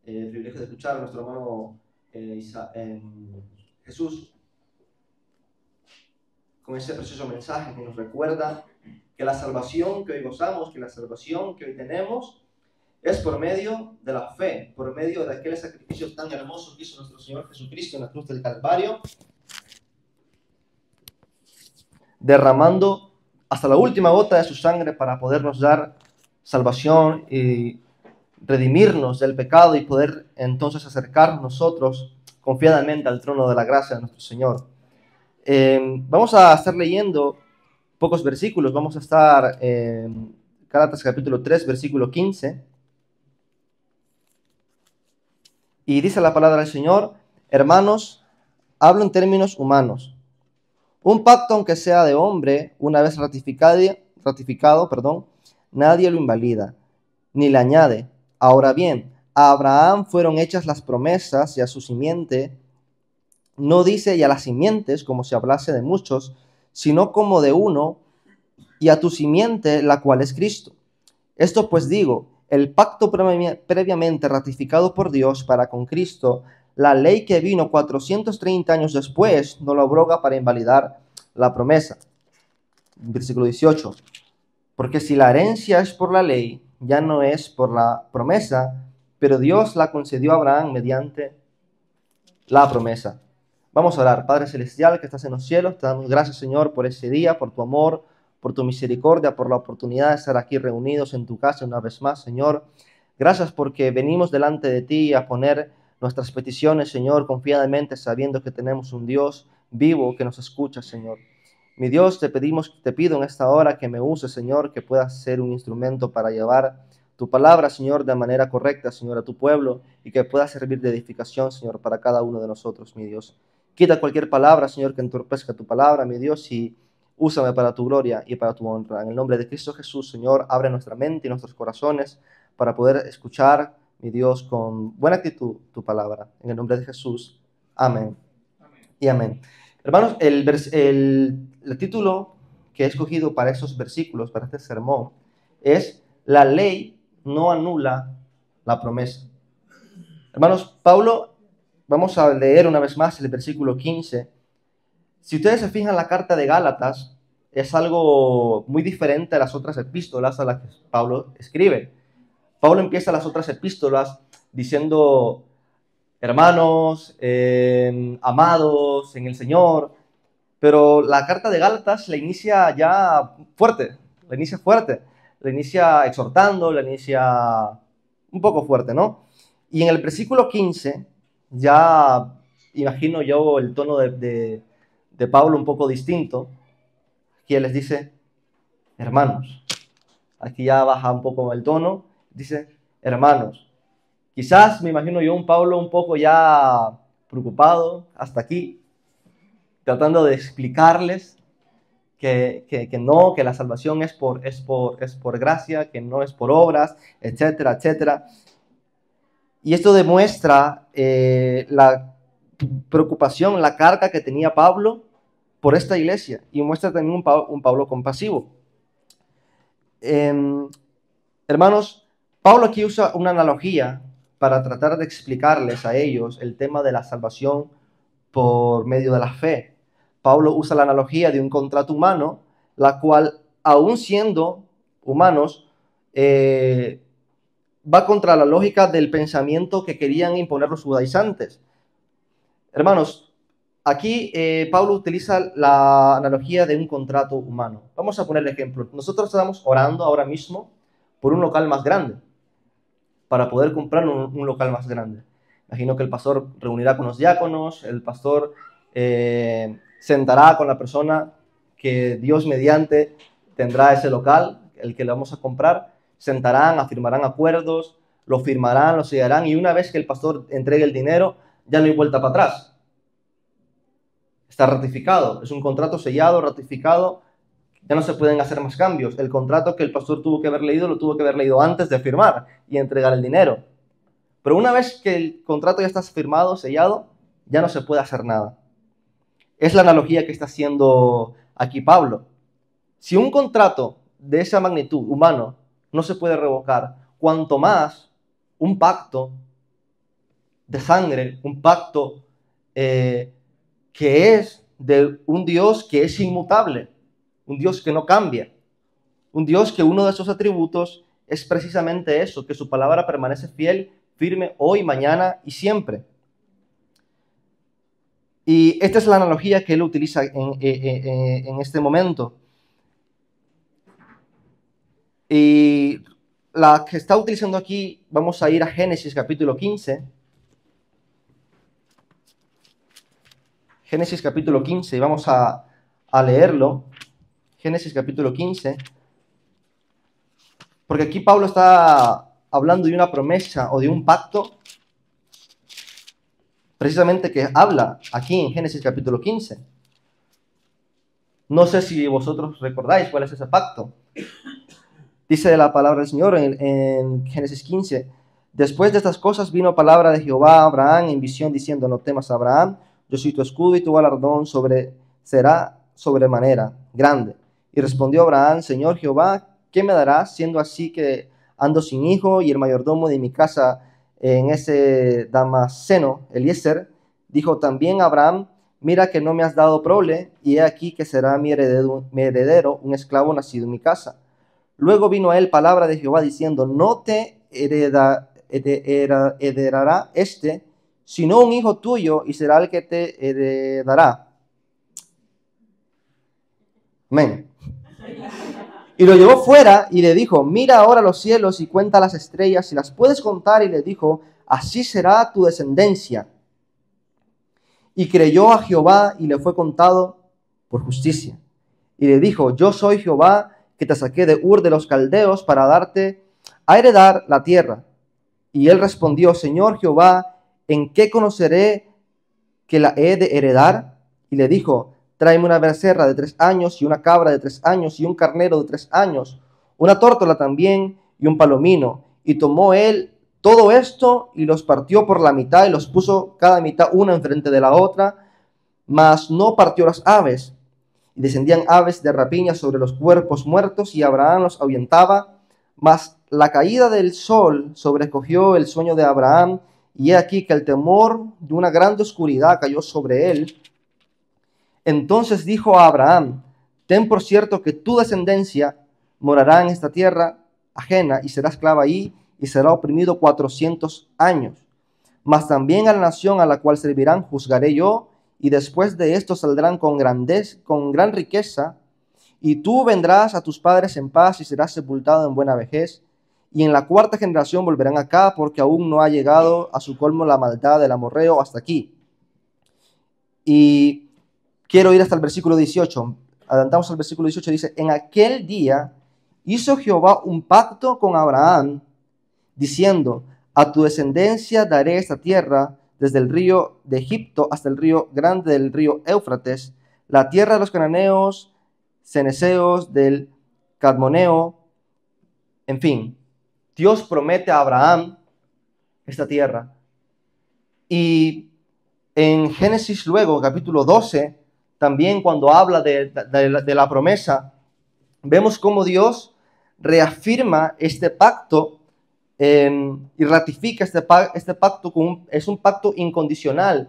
el privilegio de escuchar a nuestro hermano Jesús con ese precioso mensaje que nos recuerda que la salvación que hoy gozamos, que la salvación que hoy tenemos, es por medio de la fe, por medio de aquel sacrificio tan hermoso que hizo nuestro Señor Jesucristo en la cruz del Calvario, derramando hasta la última gota de su sangre para podernos dar salvación y redimirnos del pecado y poder entonces acercarnos nosotros confiadamente al trono de la gracia de nuestro Señor. Vamos a estar leyendo pocos versículos. Vamos a estar en Gálatas capítulo 3, versículo 15. Y dice la palabra del Señor: hermanos, hablo en términos humanos. Un pacto, aunque sea de hombre, una vez ratificado, nadie lo invalida, ni le añade. Ahora bien, a Abraham fueron hechas las promesas y a su simiente. No dice y a las simientes como si hablase de muchos, sino como de uno, y a tu simiente, la cual es Cristo. Esto pues digo, el pacto previamente ratificado por Dios para con Cristo, la ley que vino 430 años después, no lo abroga para invalidar la promesa. Versículo 18. Porque si la herencia es por la ley, ya no es por la promesa, pero Dios la concedió a Abraham mediante la promesa. Vamos a orar. Padre Celestial que estás en los cielos, te damos gracias, Señor, por ese día, por tu amor, por tu misericordia, por la oportunidad de estar aquí reunidos en tu casa una vez más, Señor. Gracias porque venimos delante de ti a poner nuestras peticiones, Señor, confiadamente, sabiendo que tenemos un Dios vivo que nos escucha, Señor. Mi Dios, te pido en esta hora que me uses, Señor, que puedas ser un instrumento para llevar tu palabra, Señor, de manera correcta, Señor, a tu pueblo, y que pueda servir de edificación, Señor, para cada uno de nosotros, mi Dios. Quita cualquier palabra, Señor, que entorpezca tu palabra, mi Dios, y úsame para tu gloria y para tu honra. En el nombre de Cristo Jesús, Señor, abre nuestra mente y nuestros corazones para poder escuchar, mi Dios, con buena actitud tu palabra. En el nombre de Jesús. Amén. Y amén. Hermanos, el título que he escogido para esos versículos, para este sermón, es La ley no anula la promesa. Hermanos, vamos a leer una vez más el versículo 15. Si ustedes se fijan, la carta de Gálatas es algo muy diferente a las otras epístolas a las que Pablo escribe. Pablo empieza las otras epístolas diciendo: hermanos, amados en el Señor, pero la carta de Gálatas la inicia ya fuerte, la inicia exhortando, la inicia un poco fuerte, ¿no? Y en el versículo 15, ya imagino yo el tono de Pablo un poco distinto, que él les dice: hermanos. Aquí ya baja un poco el tono, dice: hermanos. Quizás me imagino yo un Pablo un poco ya preocupado hasta aquí, tratando de explicarles que no, que la salvación es por gracia, que no es por obras, etcétera, etcétera. Y esto demuestra la preocupación, la carga que tenía Pablo por esta iglesia, y muestra también un Pablo compasivo. Hermanos, Pablo aquí usa una analogía para tratar de explicarles a ellos el tema de la salvación por medio de la fe. Pablo usa la analogía de un contrato humano, la cual, aun siendo humanos, va contra la lógica del pensamiento que querían imponer los judaizantes. Hermanos, aquí Pablo utiliza la analogía de un contrato humano. Vamos a poner el ejemplo. Nosotros estamos orando ahora mismo por un local más grande, para poder comprar un local más grande. Imagino que el pastor reunirá con los diáconos, el pastor sentará con la persona que Dios mediante tendrá ese local, el que le vamos a comprar, sentarán, afirmarán acuerdos, lo firmarán, lo sellarán, y una vez que el pastor entregue el dinero, ya no hay vuelta para atrás. Está ratificado, es un contrato sellado, ratificado, ya no se pueden hacer más cambios. El contrato que el pastor tuvo que haber leído, lo tuvo que haber leído antes de firmar y entregar el dinero. Pero una vez que el contrato ya está firmado, sellado, ya no se puede hacer nada. Es la analogía que está haciendo aquí Pablo. Si un contrato de esa magnitud humano no se puede revocar, cuanto más un pacto de sangre, un pacto que es de un Dios que es inmutable, un Dios que no cambia, un Dios que uno de sus atributos es precisamente eso, que su palabra permanece fiel, firme hoy, mañana y siempre. Y esta es la analogía que él utiliza en este momento. Y la que está utilizando aquí, vamos a ir a Génesis capítulo 15. Génesis capítulo 15, y vamos a leerlo. Génesis capítulo 15. Porque aquí Pablo está hablando de una promesa o de un pacto, precisamente que habla aquí en Génesis capítulo 15. No sé si vosotros recordáis cuál es ese pacto. Dice la palabra del Señor en Génesis 15. Después de estas cosas vino palabra de Jehová a Abraham en visión diciendo: no temas, Abraham, yo soy tu escudo y tu galardón será sobremanera grande. Y respondió Abraham: Señor Jehová, ¿qué me darás, siendo así que ando sin hijo y el mayordomo de mi casa en ese Damaseno, Eliezer? Dijo también Abraham: mira que no me has dado prole, y he aquí que será mi heredero, un esclavo nacido en mi casa. Luego vino a él palabra de Jehová diciendo: no te heredará sino un hijo tuyo, y será el que te heredará. Amén. Y lo llevó fuera y le dijo: mira ahora los cielos y cuenta las estrellas, si las puedes contar. Y le dijo: así será tu descendencia. Y creyó a Jehová y le fue contado por justicia. Y le dijo: yo soy Jehová, que te saqué de Ur de los Caldeos para darte a heredar la tierra. Y él respondió: Señor Jehová, ¿en qué conoceré que la he de heredar? Y le dijo: tráeme una becerra de 3 años, y una cabra de 3 años, y un carnero de 3 años, una tórtola también, y un palomino. Y tomó él todo esto, y los partió por la mitad, y los puso cada mitad una enfrente de la otra, mas no partió las aves. Y descendían aves de rapiña sobre los cuerpos muertos, y Abraham los ahuyentaba. Mas la caída del sol sobrecogió el sueño de Abraham, y he aquí que el temor de una grande oscuridad cayó sobre él. Entonces dijo a Abraham: ten por cierto que tu descendencia morará en esta tierra ajena, y será esclava ahí, y será oprimido 400 años. Mas también a la nación a la cual servirán juzgaré yo, y después de esto saldrán con gran riqueza, y tú vendrás a tus padres en paz y serás sepultado en buena vejez. Y en la 4ª generación volverán acá, porque aún no ha llegado a su colmo la maldad del amorreo hasta aquí. Y quiero ir hasta el versículo 18. Adelantamos al versículo 18. Dice: en aquel día hizo Jehová un pacto con Abraham, diciendo: a tu descendencia daré esta tierra, desde el río de Egipto hasta el río grande del río Éufrates, la tierra de los cananeos, ceneseos, del cadmoneo. En fin, Dios promete a Abraham esta tierra. Y en Génesis luego, capítulo 12, también cuando habla de la promesa, vemos cómo Dios reafirma este pacto y ratifica este pacto. Es un pacto incondicional,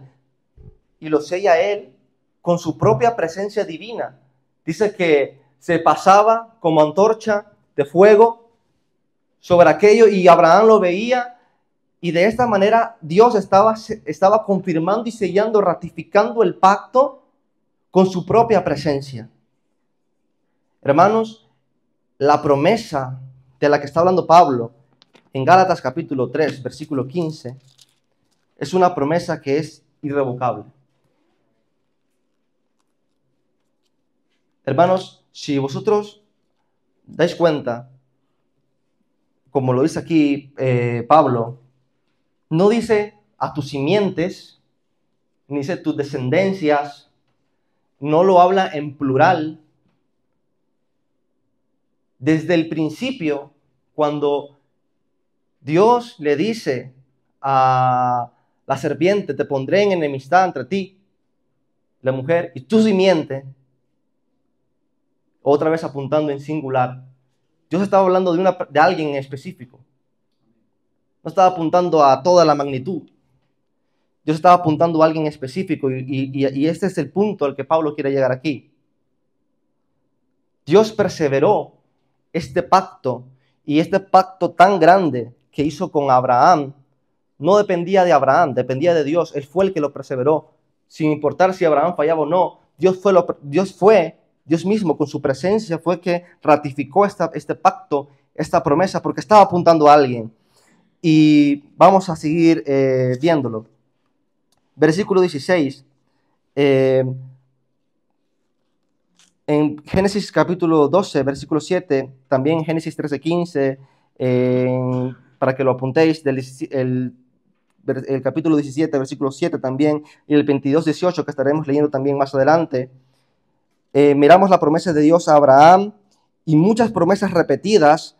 y lo sella él con su propia presencia divina. Dice que se pasaba como antorcha de fuego sobre aquello, y Abraham lo veía, y de esta manera Dios estaba confirmando y sellando, ratificando el pacto con su propia presencia. Hermanos, la promesa de la que está hablando Pablo en Gálatas capítulo 3, versículo 15, es una promesa que es irrevocable. Hermanos, si vosotros dais cuenta, como lo dice aquí Pablo, no dice a tus simientes, ni dice tus descendencias, no lo habla en plural. Desde el principio, cuando Dios le dice a la serpiente: te pondré en enemistad entre ti, la mujer, y tu simiente, otra vez apuntando en singular, Dios estaba hablando de alguien en específico. No estaba apuntando a toda la magnitud. Dios estaba apuntando a alguien específico y este es el punto al que Pablo quiere llegar aquí. Dios perseveró este pacto y este pacto tan grande que hizo con Abraham no dependía de Abraham, dependía de Dios. Él fue el que lo perseveró, sin importar si Abraham fallaba o no. Dios mismo con su presencia fue que ratificó este pacto, esta promesa, porque estaba apuntando a alguien. Y vamos a seguir viéndolo. Versículo 16. En Génesis capítulo 12, versículo 7, también en Génesis 13, 15, para que lo apuntéis, el capítulo 17, versículo 7 también, y el 22, 18, que estaremos leyendo también más adelante, miramos la promesa de Dios a Abraham y muchas promesas repetidas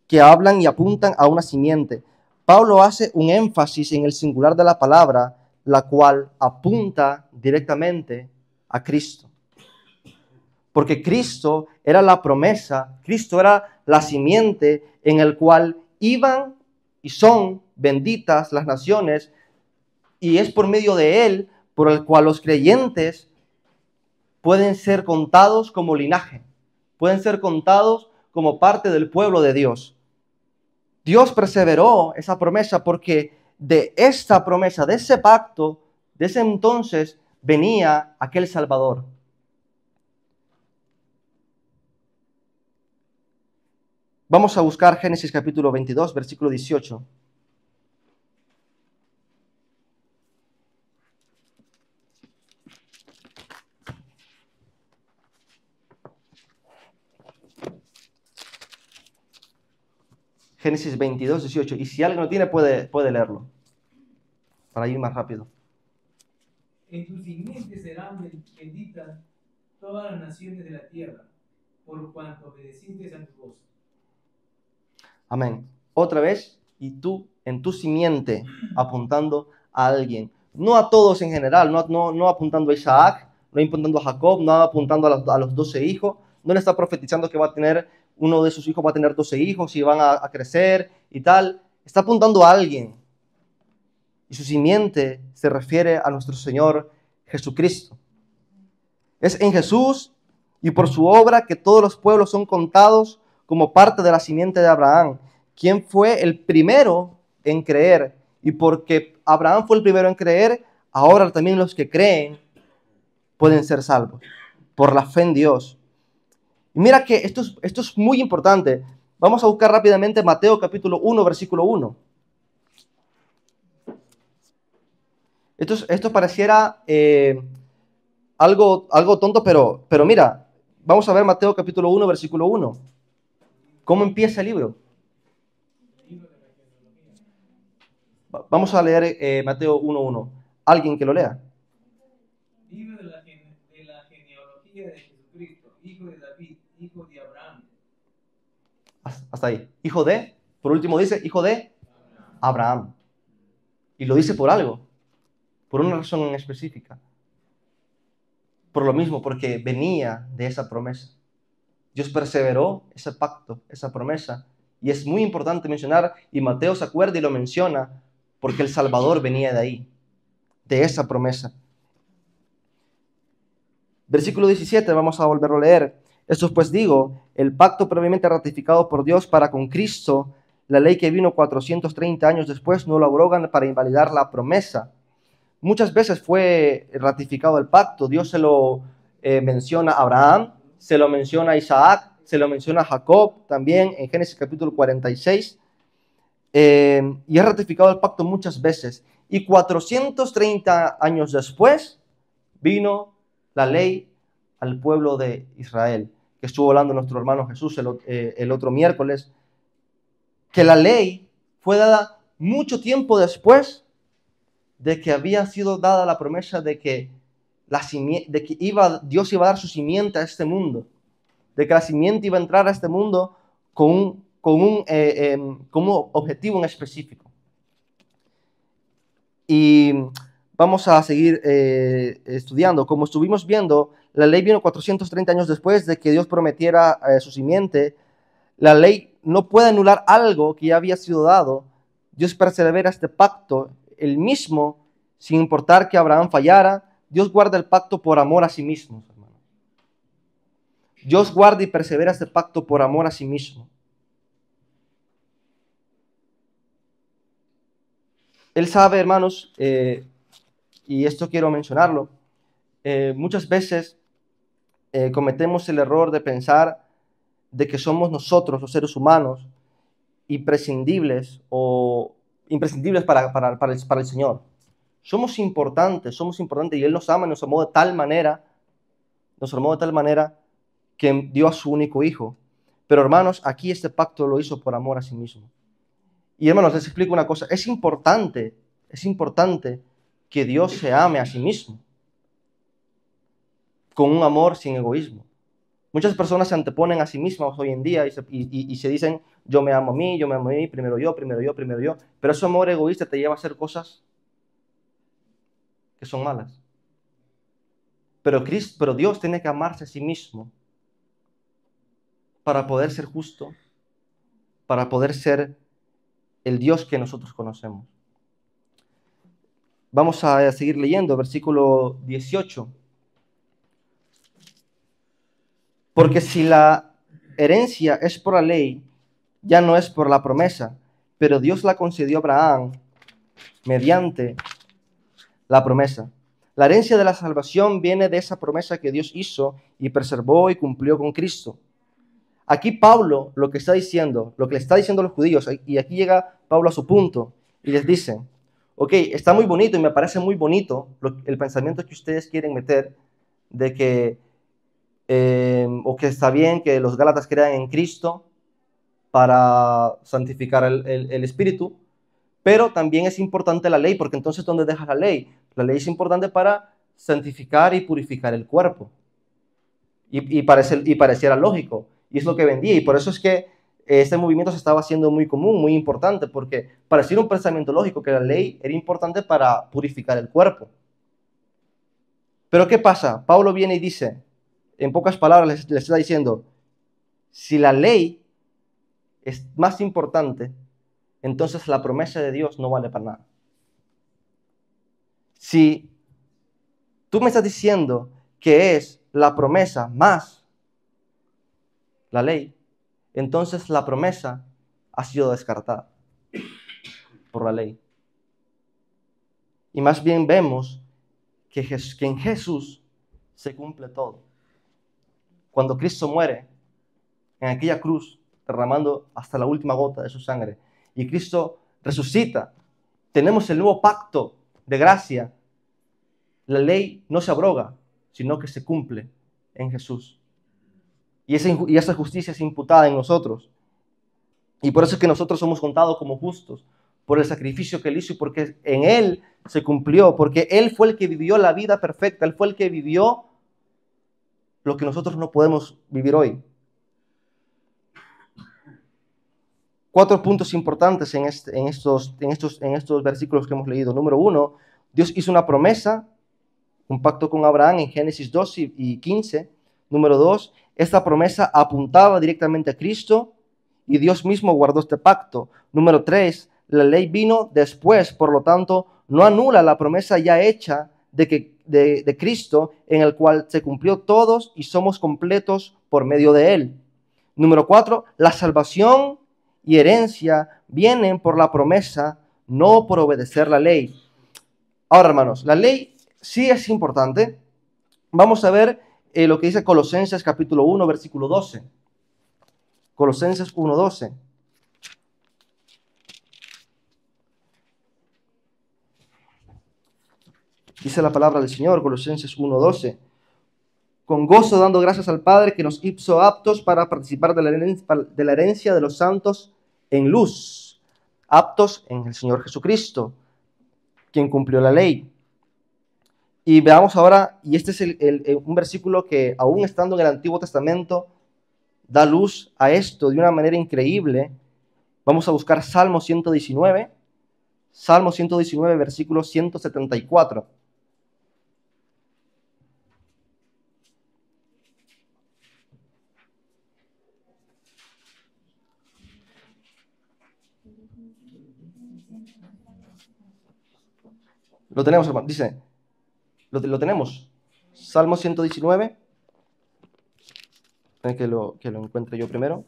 que hablan y apuntan a una simiente. Pablo hace un énfasis en el singular de la palabra, la cual apunta directamente a Cristo. Porque Cristo era la promesa, Cristo era la simiente en el cual iban y son benditas las naciones, y es por medio de Él por el cual los creyentes pueden ser contados como linaje, pueden ser contados como parte del pueblo de Dios. Dios perseveró esa promesa porque de esta promesa, de ese pacto, de ese entonces venía aquel Salvador. Vamos a buscar Génesis capítulo 22, versículo 18. Génesis 22, 18. Y si alguien lo tiene, puede leerlo, para ir más rápido. En tu simiente serán benditas todas las naciones de la tierra, por cuanto obedeciste a tu voz. Amén. Otra vez, y tú en tu simiente, apuntando a alguien. No a todos en general, no apuntando a Isaac, no apuntando a Jacob, no apuntando a los 12 hijos. No le está profetizando que va a tener, uno de sus hijos va a tener 12 hijos y van a crecer y tal. Está apuntando a alguien. Y su simiente se refiere a nuestro Señor Jesucristo. Es en Jesús y por su obra que todos los pueblos son contados como parte de la simiente de Abraham, quien fue el primero en creer. Y porque Abraham fue el primero en creer, ahora también los que creen pueden ser salvos por la fe en Dios. Y mira que esto es muy importante. Vamos a buscar rápidamente Mateo capítulo 1, versículo 1. Esto pareciera algo tonto, pero mira, vamos a ver Mateo capítulo 1, versículo 1. ¿Cómo empieza el libro? Vamos a leer Mateo 1:1. ¿Alguien que lo lea? Libro de la genealogía de Jesucristo, hijo de David, hijo de Abraham. Hasta ahí. Hijo de, por último dice, hijo de Abraham. Y lo dice por algo, por una razón en específica. Por lo mismo, porque venía de esa promesa. Dios perseveró ese pacto, esa promesa. Y es muy importante mencionar, y Mateo se acuerda y lo menciona, porque el Salvador venía de ahí, de esa promesa. Versículo 17, vamos a volverlo a leer. Esto pues digo, el pacto previamente ratificado por Dios para con Cristo, la ley que vino 430 años después, no lo abrogan para invalidar la promesa. Muchas veces fue ratificado el pacto. Dios se lo menciona a Abraham, se lo menciona a Isaac, se lo menciona a Jacob también en Génesis capítulo 46. Y es ratificado el pacto muchas veces. Y 430 años después vino la ley al pueblo de Israel, que estuvo hablando nuestro hermano Jesús el otro miércoles, que la ley fue dada mucho tiempo después de que había sido dada la promesa de que, Dios iba a dar su simiente a este mundo, de que la simiente iba a entrar a este mundo con un objetivo en específico. Y vamos a seguir estudiando. Como estuvimos viendo, la ley vino 430 años después de que Dios prometiera su simiente. La ley no puede anular algo que ya había sido dado. Dios persevera este pacto, el mismo sin importar que Abraham fallara, Dios guarda el pacto por amor a sí mismo, hermano. Dios guarda y persevera este pacto por amor a sí mismo. Él sabe, hermanos, y esto quiero mencionarlo, muchas veces cometemos el error de pensar de que somos nosotros, los seres humanos, imprescindibles para el Señor. Somos importantes y Él nos ama y nos amó de tal manera que dio a su único hijo. Pero hermanos, aquí este pacto lo hizo por amor a sí mismo. Y hermanos, les explico una cosa, es importante que Dios se ame a sí mismo, con un amor sin egoísmo. Muchas personas se anteponen a sí mismas hoy en día y se dicen, yo me amo a mí, primero yo, primero yo, primero yo. Pero ese amor egoísta te lleva a hacer cosas que son malas. Pero Dios tiene que amarse a sí mismo para poder ser justo, para poder ser el Dios que nosotros conocemos. Vamos a seguir leyendo, versículo 18. Porque si la herencia es por la ley, ya no es por la promesa, pero Dios la concedió a Abraham mediante la promesa. La herencia de la salvación viene de esa promesa que Dios hizo y preservó y cumplió con Cristo. Aquí Pablo lo que le está diciendo a los judíos, y aquí llega Pablo a su punto, y les dice, ok, está muy bonito y me parece muy bonito el pensamiento que ustedes quieren meter de que, o que está bien que los Gálatas crean en Cristo para santificar el espíritu, pero también es importante la ley, porque entonces ¿dónde deja la ley? La ley es importante para santificar y purificar el cuerpo. Y pareciera lógico, y es lo que vendía, y por eso es que este movimiento se estaba haciendo muy común, muy importante, porque parecía un pensamiento lógico que la ley era importante para purificar el cuerpo. Pero ¿qué pasa? Pablo viene y dice, en pocas palabras les está diciendo, si la ley es más importante, entonces la promesa de Dios no vale para nada. Si tú me estás diciendo que es la promesa más la ley, entonces la promesa ha sido descartada por la ley. Y más bien vemos que en Jesús se cumple todo. Cuando Cristo muere en aquella cruz, derramando hasta la última gota de su sangre, y Cristo resucita, tenemos el nuevo pacto de gracia. La ley no se abroga, sino que se cumple en Jesús. Y esa justicia es imputada en nosotros. Y por eso es que nosotros somos contados como justos, por el sacrificio que Él hizo y porque en Él se cumplió, porque Él fue el que vivió la vida perfecta, Él fue el que vivió lo que nosotros no podemos vivir hoy. 4 puntos importantes en estos versículos que hemos leído. Número 1, Dios hizo una promesa, un pacto con Abraham en Génesis 2 y 15. Número 2, esta promesa apuntaba directamente a Cristo y Dios mismo guardó este pacto. Número 3, la ley vino después, por lo tanto, no anula la promesa ya hecha de Cristo, en el cual se cumplió todos y somos completos por medio de Él. Número 4, la salvación y herencia vienen por la promesa, no por obedecer la ley. Ahora, hermanos, la ley sí es importante. Vamos a ver lo que dice Colosenses capítulo 1, versículo 12. Colosenses 1, 12. Dice la palabra del Señor, Colosenses 1, 12. Con gozo dando gracias al Padre que nos hizo aptos para participar de la herencia de los santos en luz, aptos en el Señor Jesucristo, quien cumplió la ley. Y veamos ahora, y este es un versículo que aún estando en el Antiguo Testamento, da luz a esto de una manera increíble. Vamos a buscar Salmo 119, versículo 174. Lo tenemos, hermano. Dice, lo tenemos. Salmo 119. Que lo encuentre yo primero.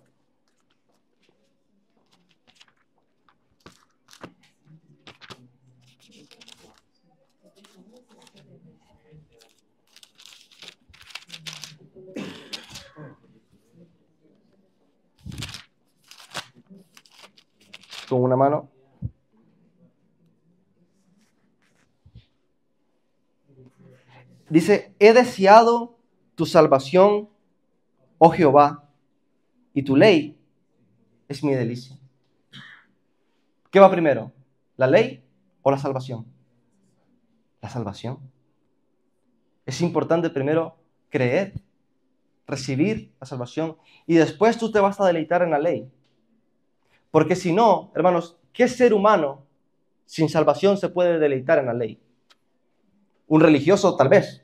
Con una mano. Dice, he deseado tu salvación, oh Jehová, y tu ley es mi delicia. ¿Qué va primero? ¿La ley o la salvación? La salvación. Es importante primero creer, recibir la salvación, y después tú te vas a deleitar en la ley. Porque si no, hermanos, ¿qué ser humano sin salvación se puede deleitar en la ley? Un religioso, tal vez.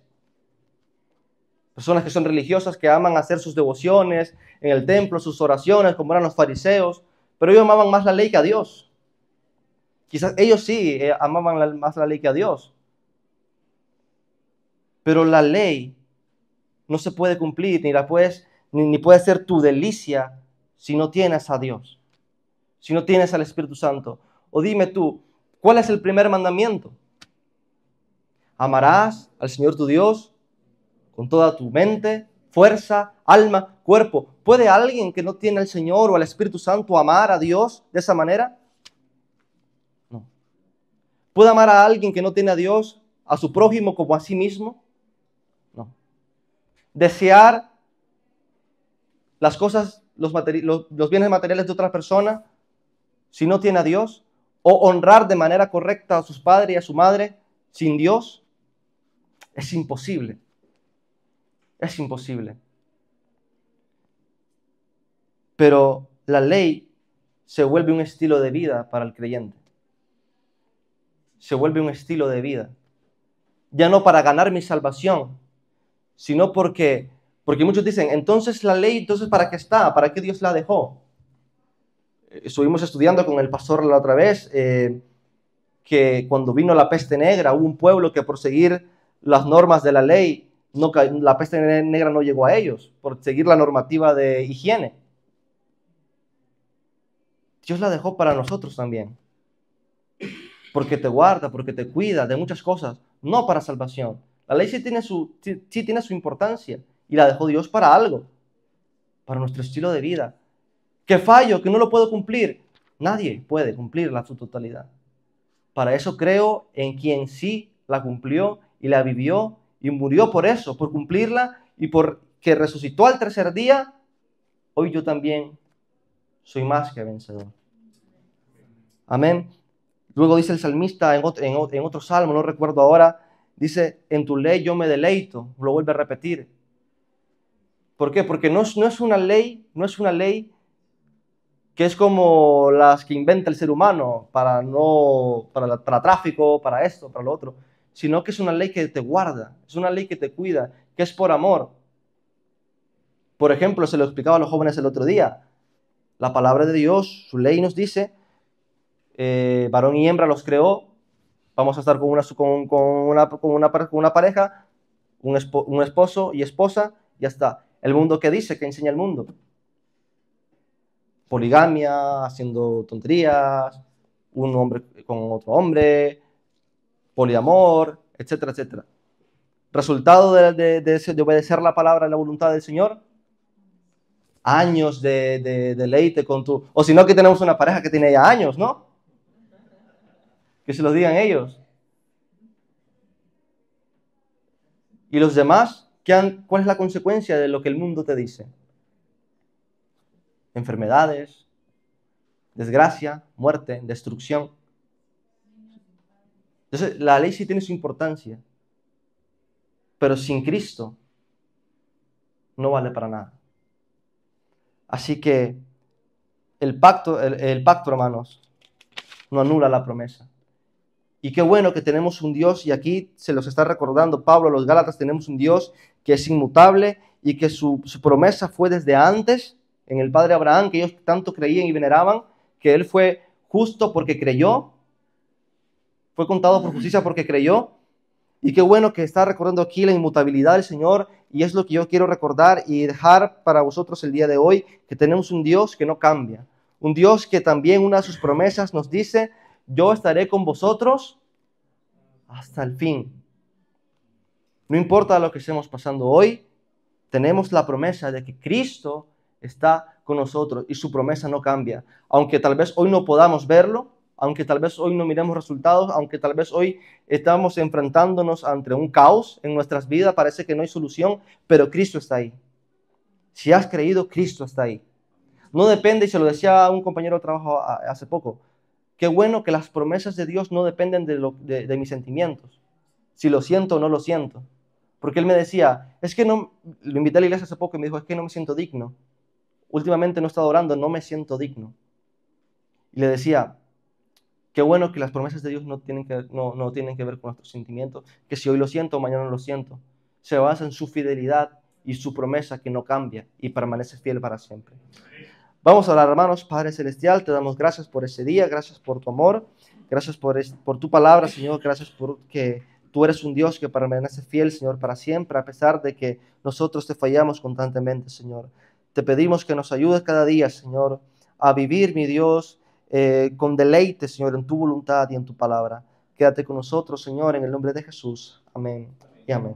Personas que son religiosas, que aman hacer sus devociones en el templo, sus oraciones, como eran los fariseos, pero ellos amaban más la ley que a Dios. Quizás ellos sí amaban más la ley que a Dios. Pero la ley no se puede cumplir, ni puede ser tu delicia si no tienes a Dios, si no tienes al Espíritu Santo. O dime tú, ¿cuál es el primer mandamiento? Amarás al Señor tu Dios con toda tu mente, fuerza, alma, cuerpo. ¿Puede alguien que no tiene al Señor o al Espíritu Santo amar a Dios de esa manera? No. ¿Puede amar a alguien que no tiene a Dios, a su prójimo como a sí mismo? No. Desear las cosas, los bienes materiales de otra persona, si no tiene a Dios, o honrar de manera correcta a sus padres y a su madre sin Dios, es imposible. Es imposible. Pero la ley se vuelve un estilo de vida para el creyente. Se vuelve un estilo de vida. Ya no para ganar mi salvación, sino porque muchos dicen, entonces la ley, entonces ¿para qué está? ¿Para qué Dios la dejó? Estuvimos estudiando con el pastor la otra vez que cuando vino la peste negra hubo un pueblo que por seguir las normas de la ley, la peste negra no llegó a ellos, por seguir la normativa de higiene. Dios la dejó para nosotros también, porque te guarda, porque te cuida de muchas cosas, no para salvación. La ley sí tiene su importancia y la dejó Dios para algo, para nuestro estilo de vida. ¿Que fallo? ¿Que no lo puedo cumplir? Nadie puede cumplirla a su totalidad. Para eso creo en quien sí la cumplió y la vivió y murió por eso, por cumplirla y por que resucitó al tercer día. Hoy yo también soy más que vencedor. Amén. Luego dice el salmista en otro salmo, no recuerdo ahora, dice, en tu ley yo me deleito. Lo vuelve a repetir. ¿Por qué? Porque no es una ley que es como las que inventa el ser humano para tráfico, para esto, para lo otro, sino que es una ley que te guarda, es una ley que te cuida, que es por amor. Por ejemplo, se lo explicaba a los jóvenes el otro día, la palabra de Dios, su ley nos dice, varón y hembra los creó, vamos a estar con una pareja, un esposo y esposa, ya está. El mundo, ¿qué dice? ¿Qué enseña el mundo? Poligamia, haciendo tonterías, un hombre con otro hombre, poliamor, etcétera, etcétera. Resultado de obedecer la palabra y la voluntad del Señor, años de deleite con tu... O si no, que tenemos una pareja que tiene ya años, ¿no? Que se lo digan ellos. Y los demás, ¿cuál es la consecuencia de lo que el mundo te dice? Enfermedades, desgracia, muerte, destrucción. Entonces, la ley sí tiene su importancia, pero sin Cristo no vale para nada. Así que el pacto, hermanos, no anula la promesa. Y qué bueno que tenemos un Dios, y aquí se los está recordando Pablo a los Gálatas, tenemos un Dios que es inmutable y que su promesa fue desde antes, en el padre Abraham, que ellos tanto creían y veneraban, que él fue justo porque creyó, fue contado por justicia porque creyó. Y qué bueno que está recordando aquí la inmutabilidad del Señor, y es lo que yo quiero recordar y dejar para vosotros el día de hoy, que tenemos un Dios que no cambia, un Dios que también una de sus promesas nos dice: yo estaré con vosotros hasta el fin. No importa lo que estemos pasando hoy, tenemos la promesa de que Cristo está con nosotros y su promesa no cambia. Aunque tal vez hoy no podamos verlo, aunque tal vez hoy no miremos resultados, aunque tal vez hoy estamos enfrentándonos ante un caos en nuestras vidas, parece que no hay solución, pero Cristo está ahí. Si has creído, Cristo está ahí. No depende, y se lo decía a un compañero de trabajo hace poco, qué bueno que las promesas de Dios no dependen de mis sentimientos, si lo siento o no lo siento. Porque él me decía, es que no, lo invité a la iglesia hace poco y me dijo, es que no me siento digno. Últimamente no he estado orando, no me siento digno. Y le decía, qué bueno que las promesas de Dios no tienen que ver con nuestros sentimientos, que si hoy lo siento, mañana no lo siento. Se basa en su fidelidad y su promesa que no cambia y permanece fiel para siempre. Vamos a orar, hermanos. Padre Celestial, te damos gracias por ese día, gracias por tu amor, gracias por tu palabra, Señor, gracias por que tú eres un Dios que permanece fiel, Señor, para siempre, a pesar de que nosotros te fallamos constantemente, Señor. Te pedimos que nos ayudes cada día, Señor, a vivir, mi Dios, con deleite, Señor, en tu voluntad y en tu palabra. Quédate con nosotros, Señor, en el nombre de Jesús. Amén y amén.